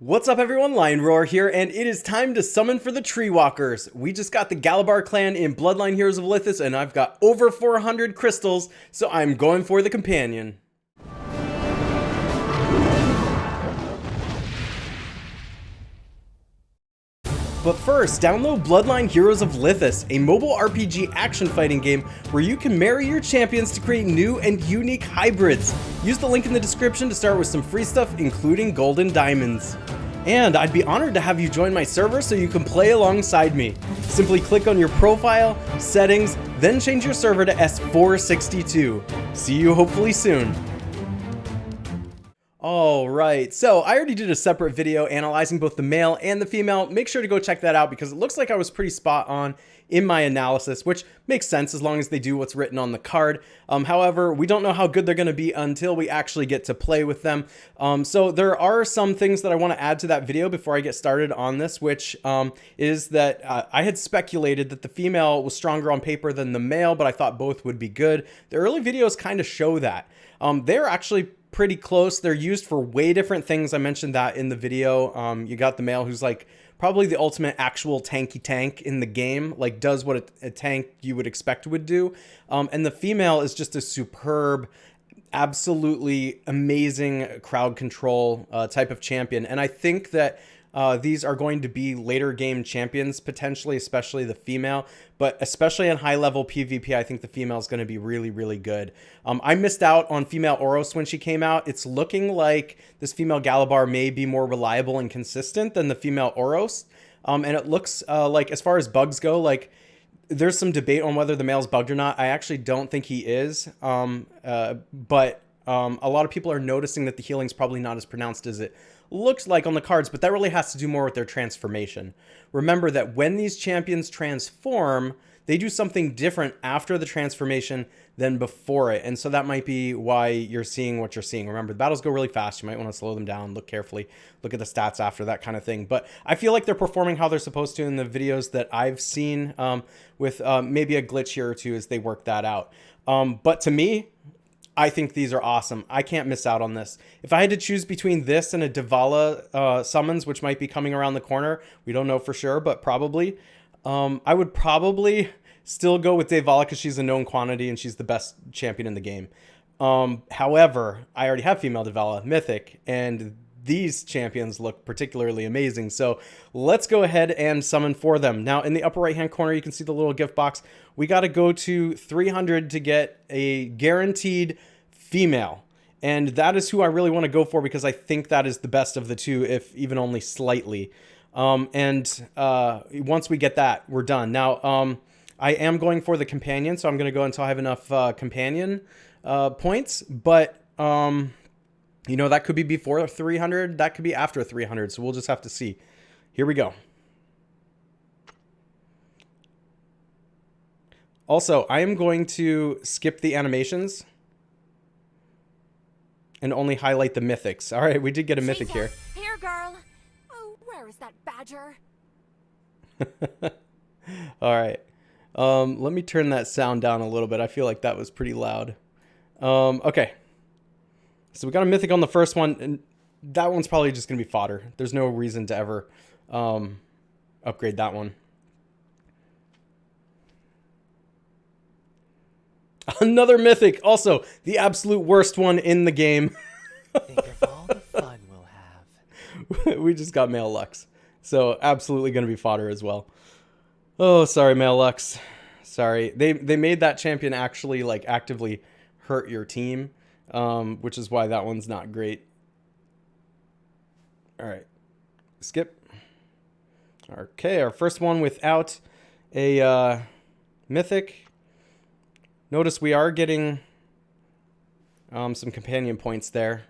What's up everyone, Lion Roar here, and it is time to summon for the Tree Walkers. We just got the Galibar clan in Bloodline Heroes of Lithas, and I've got over 400 crystals, so I'm going for the companion. But first, download Bloodline Heroes of Lithas, a mobile RPG action fighting game where you can marry your champions to create new and unique hybrids. Use the link in the description to start with some free stuff, including golden diamonds. And I'd be honored to have you join my server so you can play alongside me. Simply click on your profile, settings, then change your server to S462. See you hopefully soon. Alright, so I already did a separate video analyzing both the male and the female. Make sure to go check that out because it looks like I was pretty spot on in my analysis, which makes sense as long as they do what's written on the card. However, we don't know how good they're going to be until we actually get to play with them. So there are some things that I want to add to that video before I get started on this, which is that I had speculated that the female was stronger on paper than the male, but I thought both would be good. The early videos kind of show that. They're actually pretty close. They're used for way different things. I mentioned that in the video. You got the male who's like probably the ultimate actual tanky tank in the game, like does what a tank you would expect would do. And the female is just a superb, absolutely amazing crowd control type of champion. And I think that these are going to be later game champions potentially, especially the female, but especially in high level PvP, I think the female is going to be really, really good. I missed out on female Oros when she came out. It's looking like this female Galibar may be more reliable and consistent than the female Oros. And it looks like, as far as bugs go, like there's some debate on whether the male's bugged or not. I actually don't think he is. But a lot of people are noticing that the healing's probably not as pronounced as it looks like on the cards, but that really has to do more with their transformation. Remember that when these champions transform, they do something different after the transformation than before it. And so that might be why you're seeing what you're seeing. Remember, the battles go really fast. You might want to slow them down, look carefully, look at the stats after, that kind of thing. But I feel like they're performing how they're supposed to in the videos that I've seen, with maybe a glitch here or two as they work that out. But to me, I think these are awesome. I can't miss out on this. If I had to choose between this and a Divala summons, which might be coming around the corner, we don't know for sure, but probably, I would probably still go with Divala because she's a known quantity and she's the best champion in the game. However, I already have female Divala, Mythic, and these champions look particularly amazing. So let's go ahead and summon for them. Now in the upper right hand corner, you can see the little gift box. We got to go to 300 to get a guaranteed female. And that is who I really want to go for because I think that is the best of the two, if even only slightly. Once we get that, we're done. Now, I am going for the companion, so I'm going to go until I have enough companion points. But you know, that could be before 300. That could be after 300. So we'll just have to see. Here we go. Also, I am going to skip the animations and only highlight the mythics. All right, we did get a mythic here. Here, girl. Oh, where is that badger? All right. Let me turn that sound down a little bit. I feel like that was pretty loud. Okay. So we got a mythic on the first one, and that one's probably just going to be fodder. There's no reason to ever upgrade that one. Another mythic. Also, the absolute worst one in the game. Think of all the fun we'll have. We just got male Lux. So absolutely going to be fodder as well. Oh, sorry, male Lux. Sorry. They made that champion actually like actively hurt your team. Which is why that one's not great. All right, skip. Okay, our first one without a mythic. Notice we are getting some companion points there,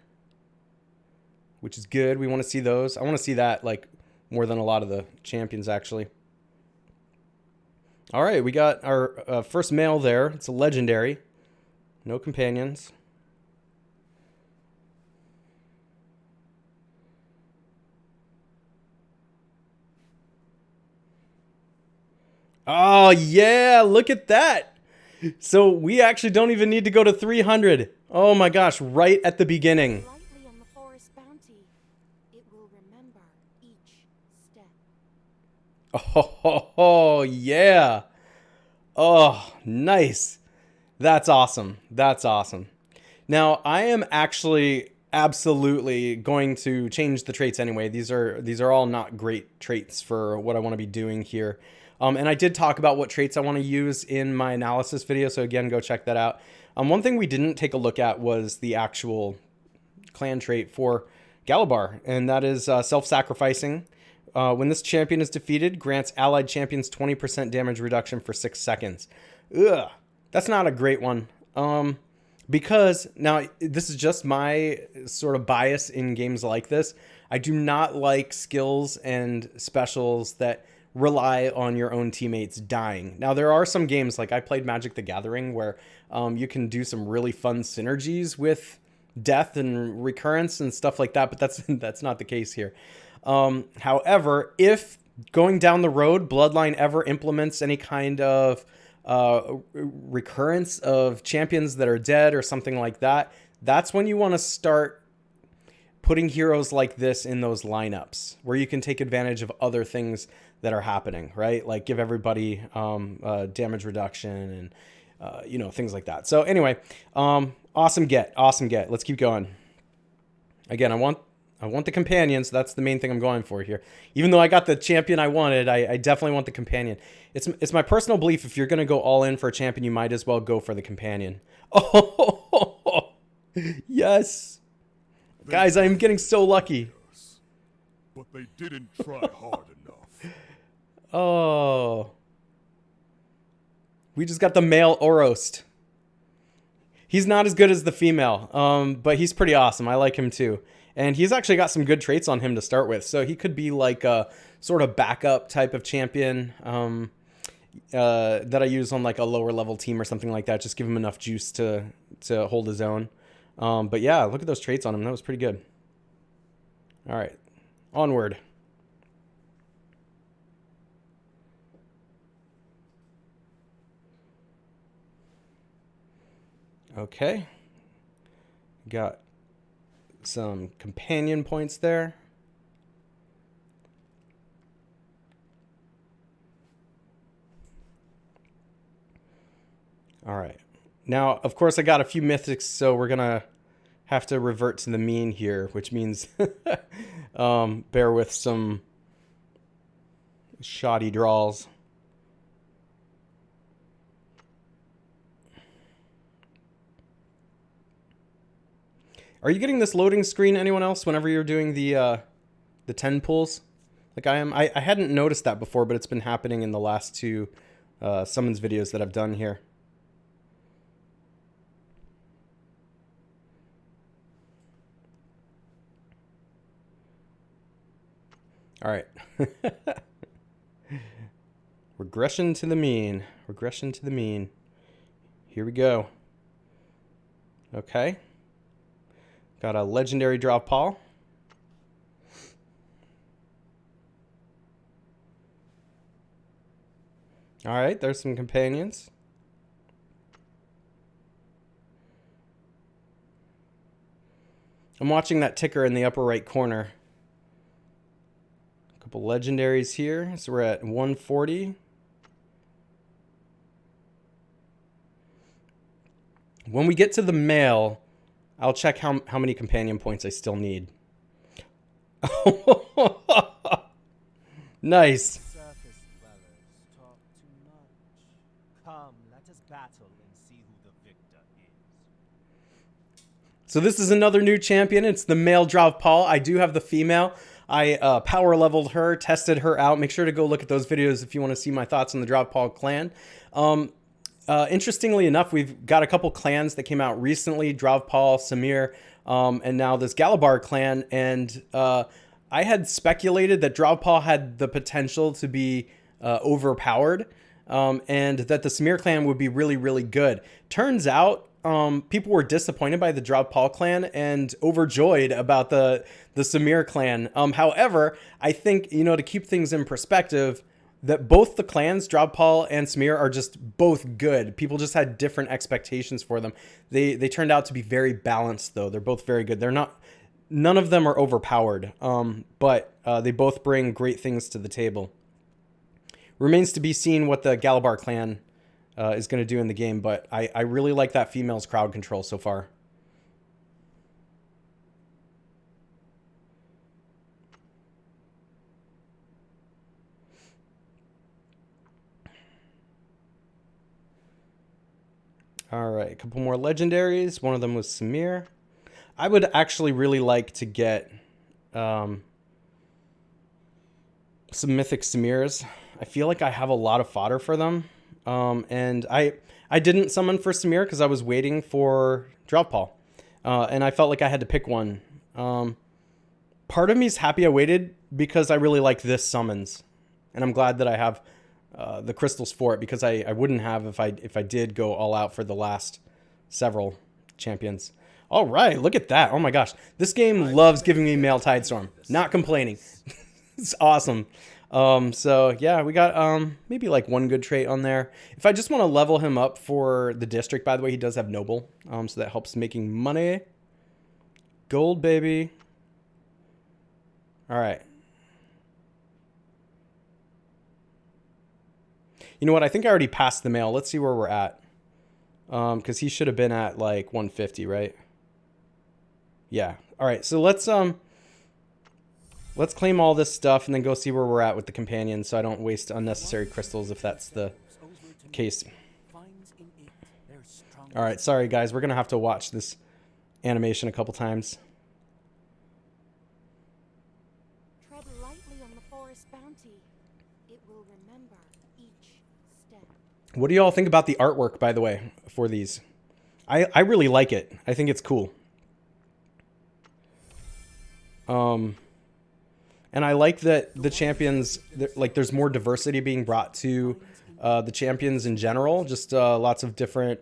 which is good. We want to see those. I want to see that like more than a lot of the champions actually. All right, we got our first male there. It's a legendary. No companions. Oh, yeah, look at that. So we actually don't even need to go to 300. Oh my gosh, right at the beginning. Lightly on the forest bounty. It will remember remember each step. Oh, yeah. Oh, nice. That's awesome. That's awesome. Now, I am actually absolutely going to change the traits anyway. These are all not great traits for what I want to be doing here. And I did talk about what traits I want to use in my analysis video. So again, go check that out. One thing we didn't take a look at was the actual clan trait for Galibar, and that is self-sacrificing. When this champion is defeated, grants allied champions 20% damage reduction for 6 seconds. Ugh, that's not a great one. Because now this is just my sort of bias in games like this. I do not like skills and specials that rely on your own teammates dying. Now there are some games, like I played Magic the Gathering, where you can do some really fun synergies with death and recurrence and stuff like that, but that's not the case here. However, if going down the road Bloodline ever implements any kind of recurrence of champions that are dead or something like that, that's when you want to start putting heroes like this in those lineups where you can take advantage of other things that are happening, right? Like give everybody damage reduction and you know, things like that. So anyway, awesome get. Let's keep going. Again, I want the companion, so that's the main thing I'm going for here. Even though I got the champion I wanted, I definitely want the companion. It's my personal belief, if you're going to go all in for a champion, you might as well go for the companion. Oh, yes. Guys, I am getting so lucky. But they didn't try hard enough. Oh. We just got the male Orost. He's not as good as the female, but he's pretty awesome. I like him too. And he's actually got some good traits on him to start with. So he could be like a sort of backup type of champion that I use on like a lower level team or something like that. Just give him enough juice to hold his own. But yeah, look at those traits on him. That was pretty good. All right, onward. Okay. Got some companion points there. All right. Now, of course, I got a few mythics, so we're going to have to revert to the mean here, which means bear with some shoddy draws. Are you getting this loading screen, anyone else, whenever you're doing the 10 pulls? Like I am. I hadn't noticed that before, but it's been happening in the last two summons videos that I've done here. All right. Regression to the mean. Regression to the mean. Here we go. Okay. Got a legendary drop paw. All right, there's some companions. I'm watching that ticker in the upper right corner. A couple legendaries here. So we're at 140. When we get to the male, I'll check how many companion points I still need. Nice. Surface dwellers talk too much. Come, let us battle and see who the victor is. So this is another new champion. It's the male drop paw. I do have the female. I power leveled her, tested her out. Make sure to go look at those videos if you want to see my thoughts on the drop paw clan. Interestingly enough, we've got a couple clans that came out recently, Dravpal, Samir, and now this Galibar clan. And I had speculated that Dravpal had the potential to be overpowered and that the Samir clan would be really, really good. Turns out people were disappointed by the Dravpal clan and overjoyed about the Samir clan. However, I think, you know, to keep things in perspective, that both the clans, Dravpal and Samir, are just both good. People just had different expectations for them. They turned out to be very balanced, though. They're both very good. They're none of them are overpowered, but they both bring great things to the table. Remains to be seen what the Galibar clan is going to do in the game, but I really like that female's crowd control so far. All right, a couple more legendaries. One of them was Samir. I would actually really like to get some mythic Samirs. I feel like I have a lot of fodder for them. And I didn't summon for Samir because I was waiting for Droughpaw. And I felt like I had to pick one. Part of me is happy I waited because I really like this summons. And I'm glad that I have the crystals for it, because I wouldn't have if I did go all out for the last several champions. All right, look at that. Oh my gosh. This game loves giving me male Tidestorm. Not complaining. It's awesome. So yeah, we got maybe like one good trait on there. If I just want to level him up for the district, by the way, he does have noble. So that helps making money. Gold, baby. All right. You know what? I think I already passed the male. Let's see where we're at. Because he should have been at like 150, right? Yeah. All right. So let's claim all this stuff and then go see where we're at with the companions, so I don't waste unnecessary crystals if that's the case. All right. Sorry, guys. We're going to have to watch this animation a couple times. Tread lightly on the forest bounty. It will remember each step. What do you all think about the artwork, by the way, for these? I really like it. I think it's cool. And I like that the champions, like, there's more diversity being brought to the champions in general. Just lots of different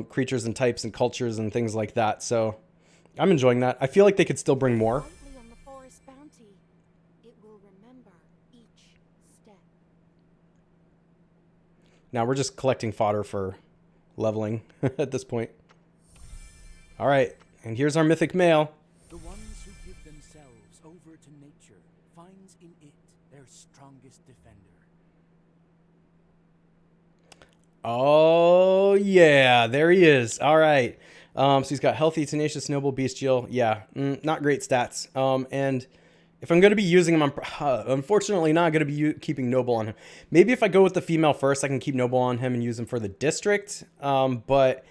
creatures and types and cultures and things like that. So I'm enjoying that. I feel like they could still bring more. Lightly on the forest bounty. It will remember each step. Now we're just collecting fodder for leveling at this point. All right, and here's our mythic male. The ones who give themselves over to nature finds in it their strongest defender. Oh, yeah, there he is. All right. So he's got healthy, tenacious, noble, bestial. Yeah, not great stats. And if I'm going to be using him, I'm unfortunately not going to be keeping noble on him. Maybe if I go with the female first, I can keep noble on him and use him for the district. But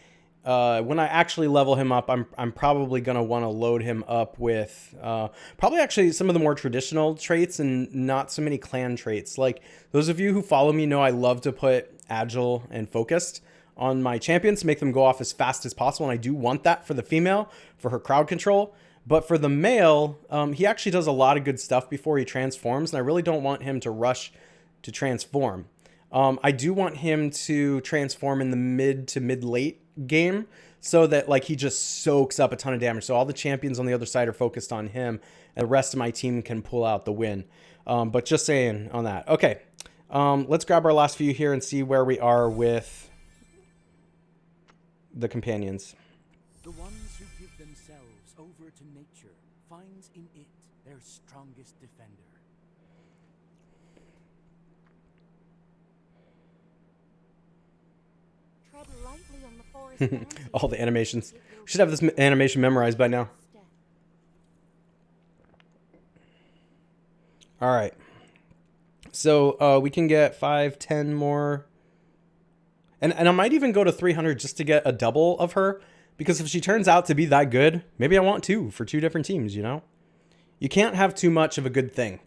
when I actually level him up, I'm probably going to want to load him up with probably actually some of the more traditional traits and not so many clan traits. Like, those of you who follow me know I love to put agile and focused on my champions to make them go off as fast as possible. And I do want that for the female, for her crowd control. But for the male, he actually does a lot of good stuff before he transforms. And I really don't want him to rush to transform. I do want him to transform in the mid to mid-late game so that, like, he just soaks up a ton of damage. So all the champions on the other side are focused on him and the rest of my team can pull out the win. But just saying on that. Okay. Let's grab our last few here and see where we are with the companions. The ones who give themselves over to nature finds in it their strongest defender. Tread lightly on the forest bounty. All the animations. We should have this animation memorized by now. Step. All right. So we can get 5, 10 more. And I might even go to 300 just to get a double of her. Because if she turns out to be that good, maybe I want 2 for 2 different teams, you know? You can't have too much of a good thing.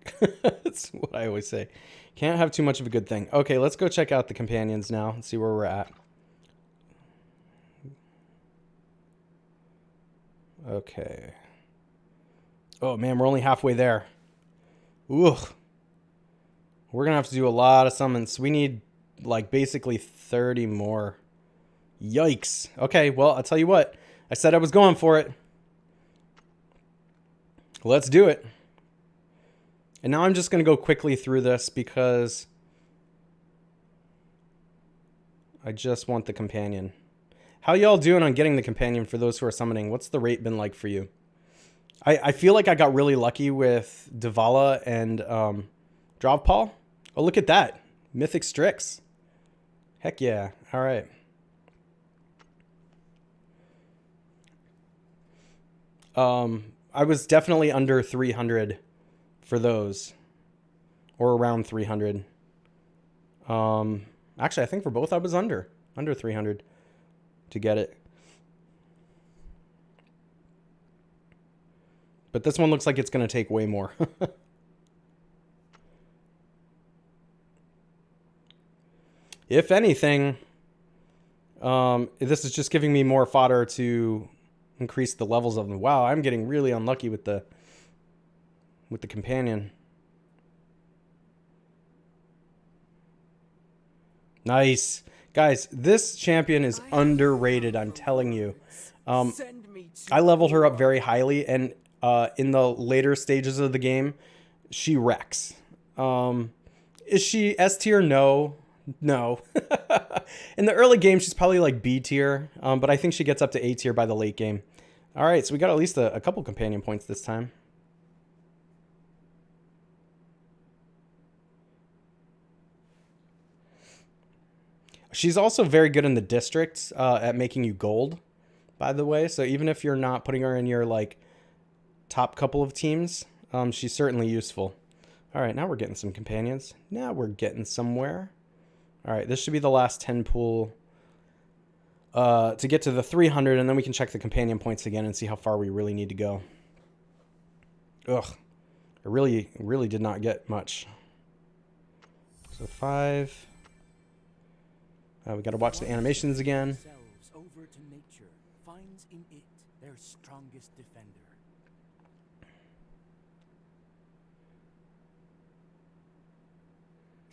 That's what I always say. Can't have too much of a good thing. Okay, let's go check out the companions now and see where we're at. Okay. Oh, man, we're only halfway there. Ugh. We're going to have to do a lot of summons. We need, like, basically 30 more. Yikes. Okay, well, I'll tell you what. I said I was going for it. Let's do it. And now I'm just going to go quickly through this because I just want the companion. How y'all doing on getting the companion for those who are summoning? What's the rate been like for you? I feel like I got really lucky with Davala and Drovpal. Oh, look at that. Mythic Strix. Heck yeah. All right. I was definitely under 300 for those. Or around 300. Actually, I think for both I was under 300 to get it. But this one looks like it's going to take way more. If anything, this is just giving me more fodder to increase the levels of them. Wow, I'm getting really unlucky with the companion. Nice. Guys, this champion is underrated, I'm telling you. I leveled her up very highly, and in the later stages of the game, she wrecks. Is she S tier? No. No. In the early game, she's probably like B tier, but I think she gets up to A tier by the late game. All right, so we got at least a couple companion points this time. She's also very good in the districts at making you gold, by the way. So even if you're not putting her in your like top couple of teams, she's certainly useful. All right, now we're getting some companions. Now we're getting somewhere. All right, this should be the last 10 pool to get to the 300, and then we can check the companion points again and see how far we really need to go. Ugh, I really did not get much. So 5. We got to watch the animations again. Over to nature, finds in it their strongest defender.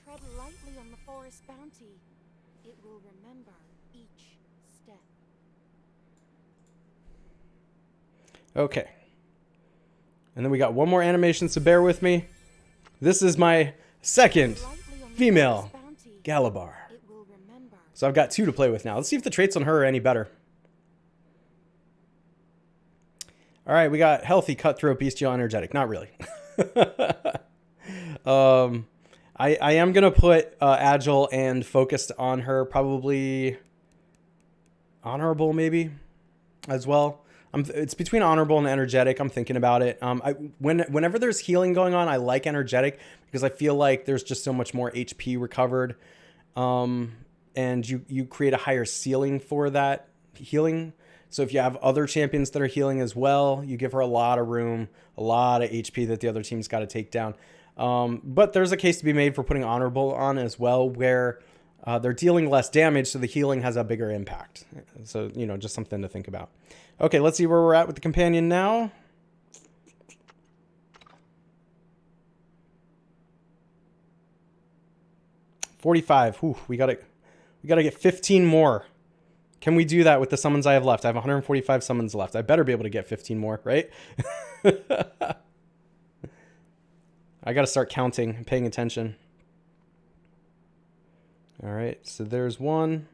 Tread lightly on the forest bounty. It will remember each step. Okay. And then we got one more animation, so bear with me. This is my second female Galibar. So I've got 2 to play with now. Let's see if the traits on her are any better. All right, we got healthy, cutthroat, bestial, energetic. Not really. I am going to put agile and focused on her. Probably honorable maybe as well. It's between honorable and energetic. I'm thinking about it. Whenever there's healing going on, I like energetic because I feel like there's just so much more HP recovered. And you create a higher ceiling for that healing. So if you have other champions that are healing as well, you give her a lot of room, a lot of HP that the other team's got to take down. But there's a case to be made for putting honorable on as well, where they're dealing less damage, so the healing has a bigger impact. So, you know, just something to think about. Okay, let's see where we're at with the companion now. $45. Whew, we gotta get 15 more. Can we do that with the summons I have left? I have 145 summons left. I better be able to get 15 more, right? I got to start counting and paying attention. All right, so there's one.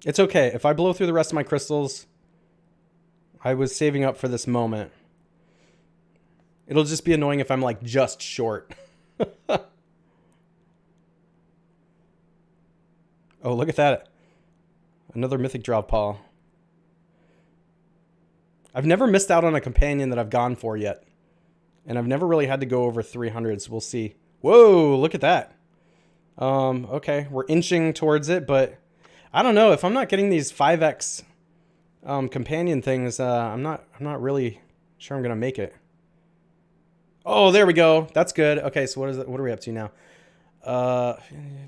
It's okay. If I blow through the rest of my crystals, I was saving up for this moment. It'll just be annoying if I'm like just short. Oh, look at that. Another mythic drop paw. I've never missed out on a companion that I've gone for yet. And I've never really had to go over 300, so we'll see. Whoa, look at that. Okay, we're inching towards it, but I don't know. If I'm not getting these 5x companion things, I'm not really sure I'm going to make it. Oh, there we go. That's good. Okay, so what are we up to now?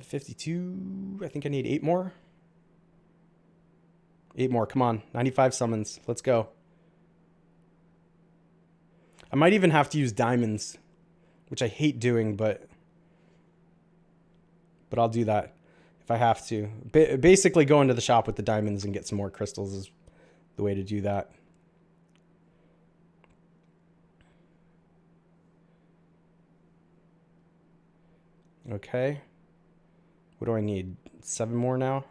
52. I think I need 8 more. 8 more. Come on. 95 summons. Let's go. I might even have to use diamonds, which I hate doing, but I'll do that if I have to. Basically, go into the shop with the diamonds and get some more crystals is the way to do that. Okay. What do I need? 7 more now?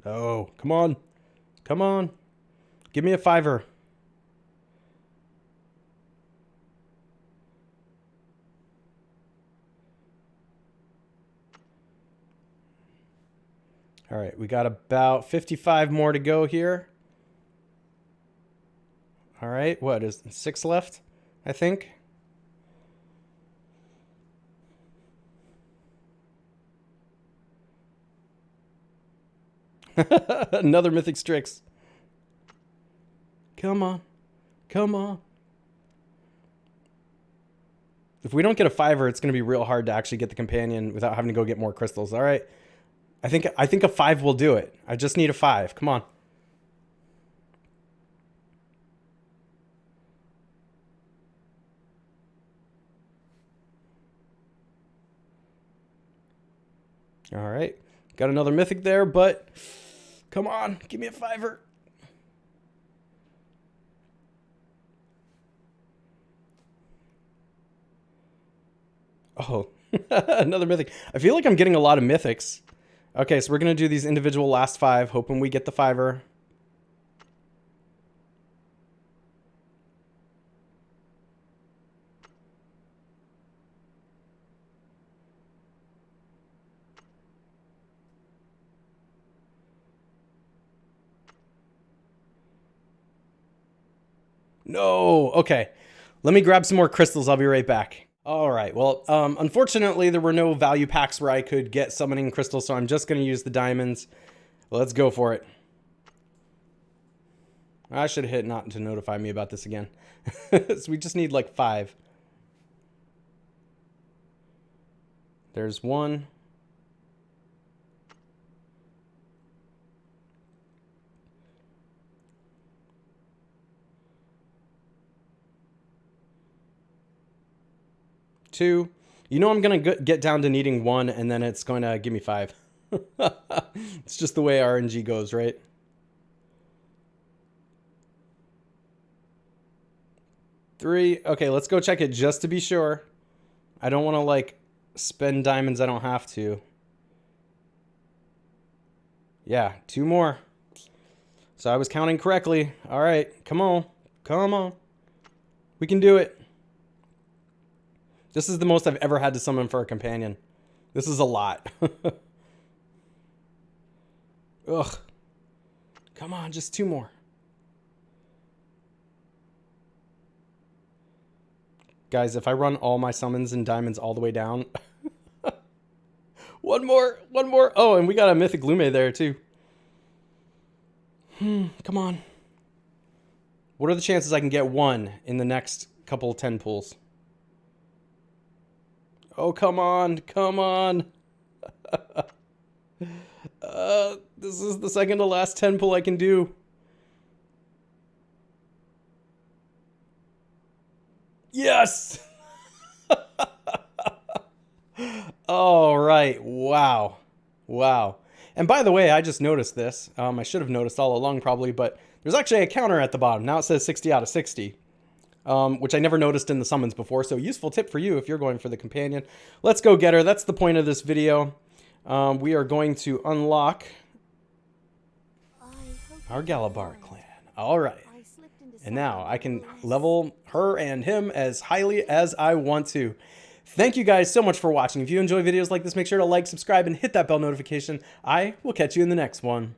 Oh, come on. Come on. Give me a 5-er. All right, we got about 55 more to go here. All right, what is 6 left, I think? Another Mythic Strix. Come on. Come on. If we don't get a 5-er, it's going to be real hard to actually get the companion without having to go get more crystals. All right. I think a 5 will do it. I just need a 5. Come on. All right. Got another mythic there, but come on. Give me a 5-er. Oh, another mythic. I feel like I'm getting a lot of mythics. Okay, so we're going to do these individual last 5, hoping we get the 5-er. No. Okay. Let me grab some more crystals. I'll be right back. All right. Well, unfortunately, there were no value packs where I could get summoning crystals, so I'm just going to use the diamonds. Let's go for it. I should have hit not to notify me about this again. So we just need like 5. There's 1. Two. You know I'm going to get down to needing 1, and then it's going to give me 5. It's just the way RNG goes, right? Three. Okay, let's go check it just to be sure. I don't want to, like, spend diamonds I don't have to. Yeah, 2 more. So I was counting correctly. All right, come on. Come on. We can do it. This is the most I've ever had to summon for a companion. This is a lot. Ugh. Come on, just 2 more. Guys, if I run all my summons and diamonds all the way down. One more. Oh, and we got a Mythic Lume there too. Come on. What are the chances I can get 1 in the next couple 10 pulls? Oh, come on. Come on. This is the second to last 10 pull I can do. Yes! All right. Wow. Wow. And by the way, I just noticed this. I should have noticed all along probably, but there's actually a counter at the bottom. Now it says 60 out of 60. Which I never noticed in the summons before. So useful tip for you if you're going for the companion. Let's go get her. That's the point of this video. We are going to unlock our Galibar clan. All right. And now I can level her and him as highly as I want to. Thank you guys so much for watching. If you enjoy videos like this, make sure to like, subscribe, and hit that bell notification. I will catch you in the next one.